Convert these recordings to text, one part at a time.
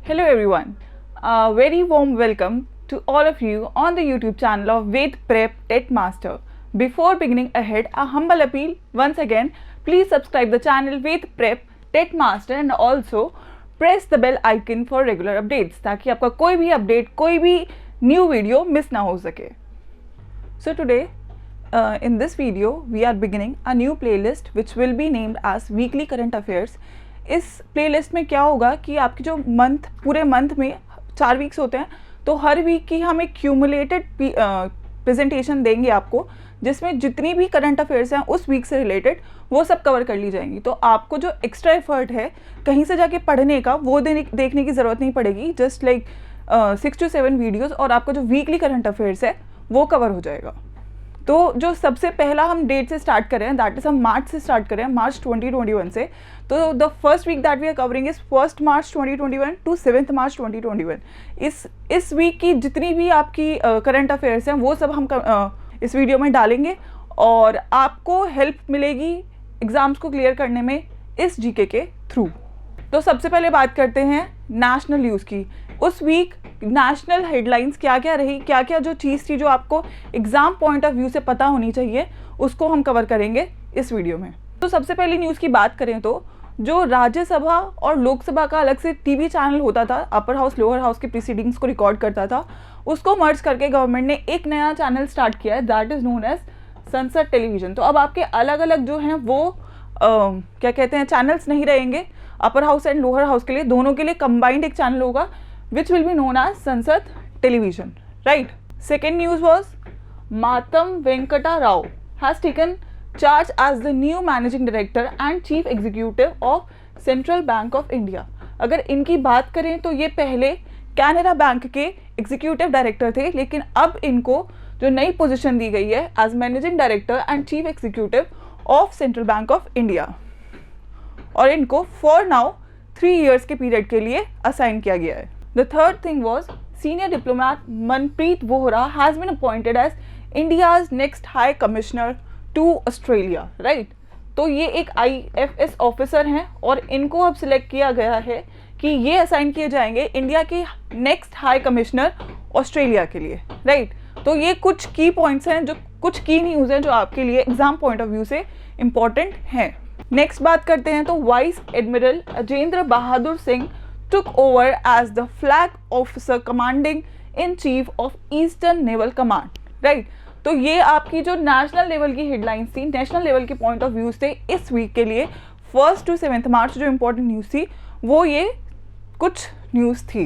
Hello everyone, a very warm welcome to all of you on the YouTube channel of Ved Prep TET Master. Before beginning ahead, a humble appeal once again, please subscribe the channel Ved Prep TET Master and also press the bell icon for regular updates ताकि आपका कोई भी update, कोई भी new video miss ना हो सके. So today in this video we are beginning a new playlist which will be named as Weekly Current Affairs. इस प्लेलिस्ट में क्या होगा कि आपके जो पूरे मंथ में 4 वीक्स होते हैं, तो हर वीक की हम एक क्यूमुलेटेड प्रेजेंटेशन देंगे आपको, जिसमें जितनी भी करंट अफेयर्स हैं उस वीक से रिलेटेड वो सब कवर कर ली जाएंगी. तो आपको जो एक्स्ट्रा एफर्ट है कहीं से जाके पढ़ने का वो देखने की ज़रूरत नहीं पड़ेगी. जस्ट लाइक 6 to 7 वीडियोज़ और आपका जो वीकली करंट अफेयर्स है वो कवर हो जाएगा. तो जो सबसे पहला हम डेट से स्टार्ट कर रहे हैं, दैट इज़ हम मार्च से स्टार्ट कर रहे हैं, मार्च 2021 से. तो the first week that we are covering is 1 March 2021 to 7 March 2021. इस वीक की जितनी भी आपकी करंट अफेयर्स हैं वो सब हम इस वीडियो में डालेंगे और आपको हेल्प मिलेगी एग्ज़ाम्स को क्लियर करने में इस जीके के थ्रू. तो सबसे पहले बात करते हैं नेशनल न्यूज़ की. उस वीक नेशनल हेडलाइंस क्या क्या रही, क्या क्या जो चीज़ थी जो आपको एग्ज़ाम पॉइंट ऑफ व्यू से पता होनी चाहिए, उसको हम कवर करेंगे इस वीडियो में. तो सबसे पहली न्यूज़ की बात करें तो जो राज्यसभा और लोकसभा का अलग से टीवी चैनल होता था, अपर हाउस लोअर हाउस के प्रोसीडिंग्स को रिकॉर्ड करता था, उसको मर्ज करके गवर्नमेंट ने एक नया चैनल स्टार्ट किया है, दैट इज़ नोन एज संसद टेलीविज़न. तो अब आपके अलग अलग जो हैं वो क्या कहते हैं चैनल्स नहीं रहेंगे. Upper house and lower house के लिए दोनों के लिए कंबाइंड एक चैनल होगा which will be known as Sansad Television, right? Second news was Matam Venkata Rao has taken charge as the new managing director and chief executive of Central Bank of India. अगर इनकी बात करें तो ये पहले Canara bank के executive director थे, लेकिन अब इनको जो नई पोजीशन दी गई है as managing director and chief executive of central bank of India, और इनको फॉर नाउ 3 years के पीरियड के लिए असाइन किया गया है. The third thing was senior diplomat Manpreet Vohra has been appointed as India's next High Commissioner to Australia, right? तो ये एक IFS ऑफिसर हैं और इनको अब सिलेक्ट किया गया है कि ये असाइन किए जाएंगे इंडिया के नेक्स्ट हाई कमिश्नर ऑस्ट्रेलिया के लिए, राइट? तो ये कुछ की पॉइंट्स हैं, जो कुछ की न्यूज़ हैं जो आपके लिए एग्जाम पॉइंट ऑफ व्यू से इम्पॉर्टेंट हैं. नेक्स्ट बात करते हैं तो vice admiral Ajendra Bahadur Singh took over as the flag officer commanding in chief of Eastern Naval Command, right? तो ये आपकी जो नेशनल लेवल की हेडलाइंस थी, नेशनल लेवल के पॉइंट ऑफ व्यूज थे इस वीक के लिए 1 to 7 मार्च जो इम्पोर्टेंट न्यूज़ थी वो ये कुछ न्यूज़ थी.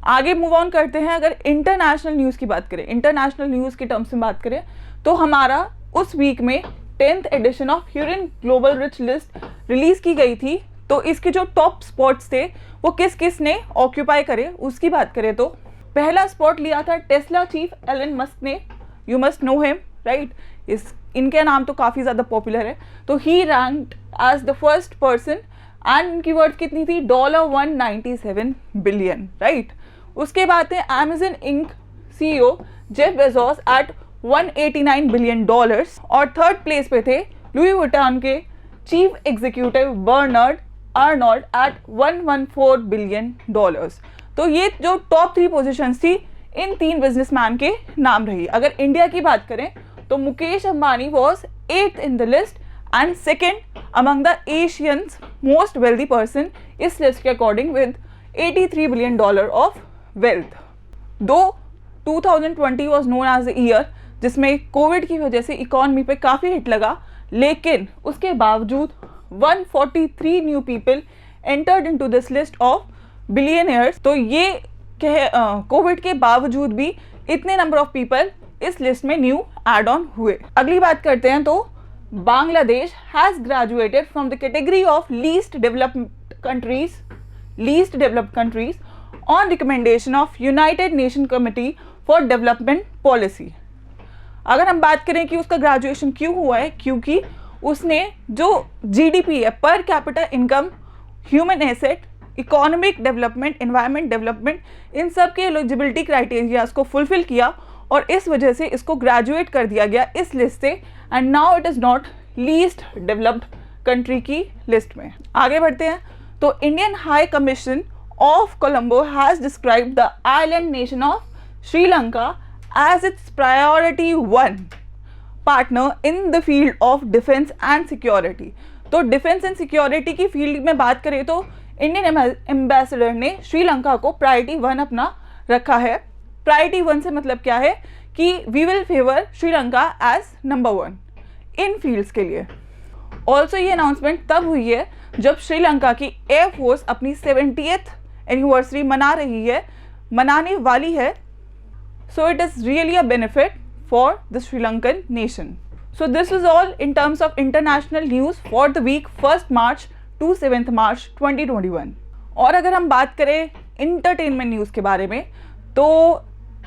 आगे मूव ऑन करते हैं. अगर इंटरनेशनल न्यूज़ की बात करें, इंटरनेशनल न्यूज़ के टर्म्स में बात करें तो हमारा उस वीक में 10th edition of Hurun global rich list release की गई थी. तो इसके जो टॉप स्पॉट्स थे वो किस किस ने ऑक्यूपाई करे उसकी बात करें तो पहला स्पॉट लिया था टेस्ला चीफ एलन मस्क ने. You must know him, right? इनके नाम तो काफ़ी ज़्यादा पॉपुलर है. तो he ranked as the first person and इनकी वर्थ कितनी थी $197 बिलियन, राइट? उसके बाद है Amazon Inc CEO Jeff Bezos at $189 billion और थर्ड प्लेस पे थे लुई वुइटन के chief executive Bernard Arnault at $114 billion. तो ये जो टॉप 3 पोजीशंस थी इन 3 बिजनेसमैन के नाम रही. अगर इंडिया की बात करें तो Mukesh Ambani was 8th in the list and second among the Asians most wealthy person इस लिस्ट के according with $83 billion of wealth. Though 2020 was known as the year जिसमें कोविड की वजह से इकॉनमी पे काफ़ी हिट लगा, लेकिन उसके बावजूद 143 new people entered into this list of billionaires. तो ये कोविड के बावजूद भी इतने नंबर ऑफ पीपल इस लिस्ट में न्यू एड ऑन हुए. अगली बात करते हैं तो Bangladesh has graduated from the category of least developed countries on recommendation of United nation committee for development policy. अगर हम बात करें कि उसका ग्रेजुएशन क्यों हुआ है, क्योंकि उसने जो GDP है, per capita income, human asset, economic development, environment development, इन सब के एलिजिबिलिटी क्राइटेरियाज को फुलफिल किया और इस वजह से इसको ग्रेजुएट कर दिया गया इस लिस्ट से and now it is not least developed country की लिस्ट में. आगे बढ़ते हैं तो Indian high commission of Colombo has described the island nation of Sri Lanka as its priority one partner in the field of defense and security. तो defence and security की field में बात करें तो इंडियन एम्बेसडर ने श्रीलंका को priority 1 अपना रखा है. प्रायोरिटी 1 से मतलब क्या है कि we will favour Sri Lanka as number 1 in fields के लिए. ऑल्सो ये अनाउंसमेंट तब हुई है जब श्रीलंका की एयरफोर्स अपनी 70th एनिवर्सरी मनाने वाली है. So it is really a benefit for the Sri Lankan nation. So this is all in terms of international news for the week 1st March to 7th March 2021. और अगर हम बात करें इंटरटेनमेंट न्यूज़ के बारे में तो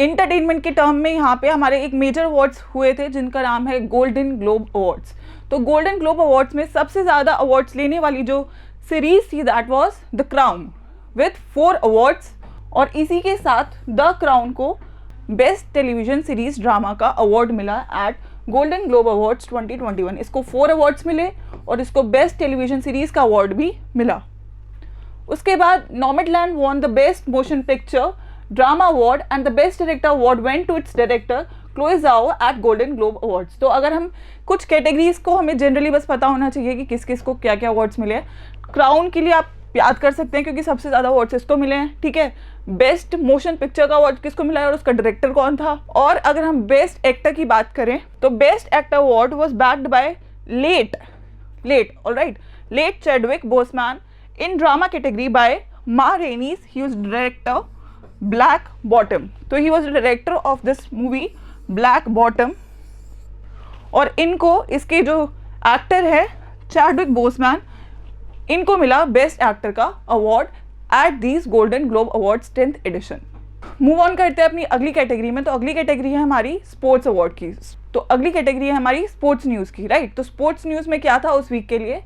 इंटरटेनमेंट के टर्म में यहाँ पे हमारे एक मेजर अवार्ड्स हुए थे जिनका नाम है गोल्डन ग्लोब अवार्ड्स. तो गोल्डन ग्लोब अवार्ड्स में सबसे ज़्यादा अवार्ड्स लेने वाली जो सीरीज थी that was the crown with 4 awards. और इसी के साथ द क्राउन को बेस्ट टेलीविजन सीरीज ड्रामा का अवार्ड मिला एट गोल्डन ग्लोब अवार्ड्स 2021. इसको 4 अवार्ड्स मिले और इसको बेस्ट टेलीविजन सीरीज का अवार्ड भी मिला. उसके बाद Nomadland won the best motion picture drama award and the best director award went to its director Chloe Zhao at golden globe awards. तो अगर हम कुछ कैटेगरीज को हमें जनरली बस पता होना चाहिए कि किस किस को क्या क्या अवार्ड्स मिले हैं. क्राउन के लिए आप याद कर सकते हैं क्योंकि सबसे ज़्यादा अवार्ड्स इसको मिले हैं. ठीक है, बेस्ट मोशन पिक्चर का अवार्ड किसको मिला है और उसका डायरेक्टर कौन था. और अगर हम बेस्ट एक्टर की बात करें तो best actor award was backed by late Chadwick Boseman in drama category by Ma Rainey's. He was director black bottom. तो he was director of this movie black bottom. और इनको इसके जो एक्टर है चैडविक बोसमैन इनको मिला best actor का award at these Golden globe Awards 10th edition. Move on करते हैं अपनी अगली कैटेगरी में. तो अगली कैटेगरी है हमारी स्पोर्ट्स अवार्ड की. तो अगली कैटेगरी है हमारी स्पोर्ट्स न्यूज़ की. राइट, तो स्पोर्ट्स न्यूज़ में क्या था उस वीक के लिए.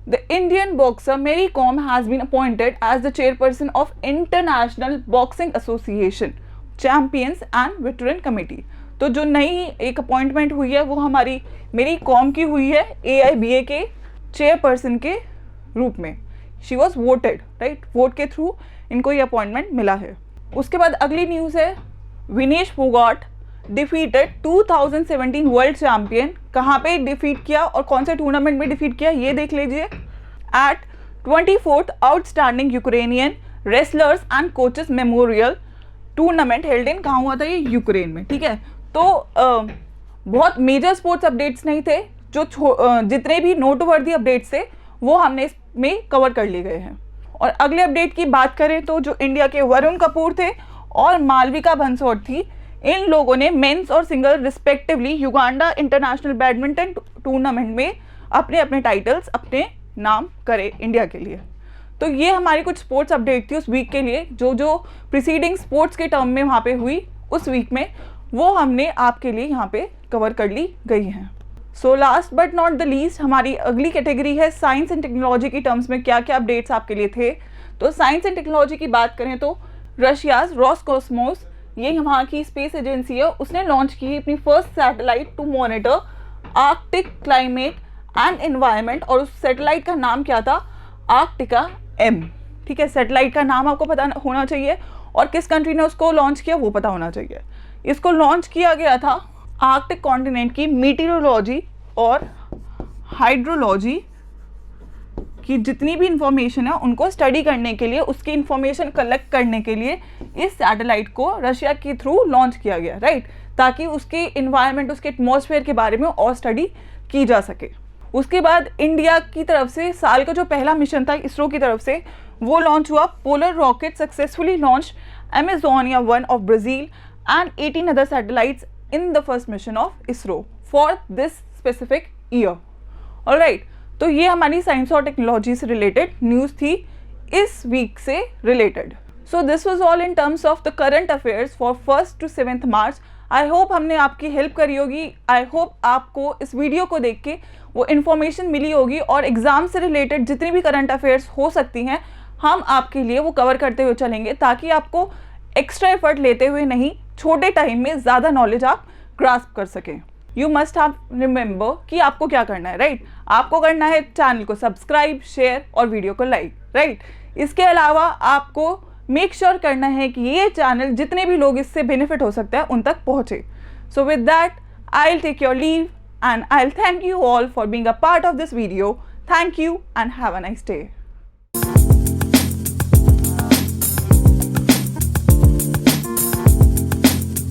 The Indian boxer Mary Kom has been appointed as the chairperson of international boxing association champions and veteran committee. तो जो नई एक अपॉइंटमेंट हुई है वो हमारी मेरी कॉम की हुई है AIBA के चेयरपर्सन के रूप में. She was voted. Right, vote के थ्रू इनको ये अपॉइंटमेंट मिला है. उसके बाद अगली न्यूज़ है Vinesh Phogat defeated 2017 world champion. कहाँ पे डिफीट किया और कौन से टूर्नामेंट में डिफीट किया ये देख लीजिए. At 24th outstanding Ukrainian wrestlers and coaches memorial tournament held in. कहाँ हुआ था ये? यूक्रेन में. ठीक है, तो बहुत मेजर स्पोर्ट्स अपडेट्स नहीं थे. जो जितने भी नोटवर्दी अपडेट्स थे वो हमने इसमें कवर कर लिए गए हैं. और अगले अपडेट की बात करें तो जो इंडिया के वरुण कपूर थे और मालविका भंसोट थी, इन लोगों ने मेंस और single respectively Uganda international badminton tournament में अपने अपने टाइटल्स अपने नाम करे इंडिया के लिए. तो ये हमारी कुछ स्पोर्ट्स अपडेट थी उस वीक के लिए. जो प्रीसीडिंग स्पोर्ट्स के टर्म में वहाँ पे हुई उस वीक में वो हमने आपके लिए यहाँ पे कवर कर ली गई हैं. So last but not the least हमारी अगली कैटेगरी है साइंस एंड टेक्नोलॉजी की टर्म्स में क्या क्या अपडेट्स आपके लिए थे. तो साइंस एंड टेक्नोलॉजी की बात करें तो रशियाज रोसकॉस्मोस, ये वहाँ की स्पेस एजेंसी है, उसने लॉन्च की अपनी first satellite to monitor Arctic climate and environment. और उस सैटेलाइट का नाम क्या था? Arktika M. ठीक है, सैटेलाइट का नाम आपको पता होना चाहिए और किस कंट्री ने उसको लॉन्च किया वो पता होना चाहिए. इसको लॉन्च किया गया था आर्कटिक कॉन्टिनेंट की मीटीरोलॉजी और हाइड्रोलॉजी की जितनी भी इंफॉर्मेशन है उनको स्टडी करने के लिए, उसकी इंफॉर्मेशन कलेक्ट करने के लिए इस सैटेलाइट को रशिया के थ्रू लॉन्च किया गया. राइट, ताकि उसके इन्वायरमेंट, उसके एटमॉस्फेयर के बारे में और स्टडी की जा सके. उसके बाद इंडिया की तरफ से साल का जो पहला मिशन था इसरो की तरफ से वो लॉन्च हुआ. Polar rocket successfully launch Amazonia 1 of Brazil and 18 other satellites in the first mission of ISRO for this specific year. Alright, तो ये हमारी साइंस और टेक्नोलॉजी से रिलेटेड न्यूज़ थी इस वीक से related. So this was all in terms of the current affairs for 1st to 7th March. I hope हमने आपकी हेल्प करी होगी. आई होप आपको इस वीडियो को देख के वो इन्फॉर्मेशन मिली होगी और एग्ज़ाम से रिलेटेड जितनी भी करंट अफेयर्स हो सकती हैं हम आपके लिए वो कवर करते हुए चलेंगे ताकि आपको एक्स्ट्रा एफर्ट लेते हुए नहीं, छोटे टाइम में ज़्यादा नॉलेज आप ग्रास्प कर सकें. यू मस्ट हैव रिमेंबर कि आपको क्या करना है. राइट, आपको करना है चैनल को सब्सक्राइब, शेयर और वीडियो को लाइक. राइट, इसके अलावा आपको मेक श्योर करना है कि ये चैनल जितने भी लोग इससे बेनिफिट हो सकता है उन तक पहुँचे. So with that I'll take your leave and I'll thank you all for being a part of this video. Thank you and have a nice day.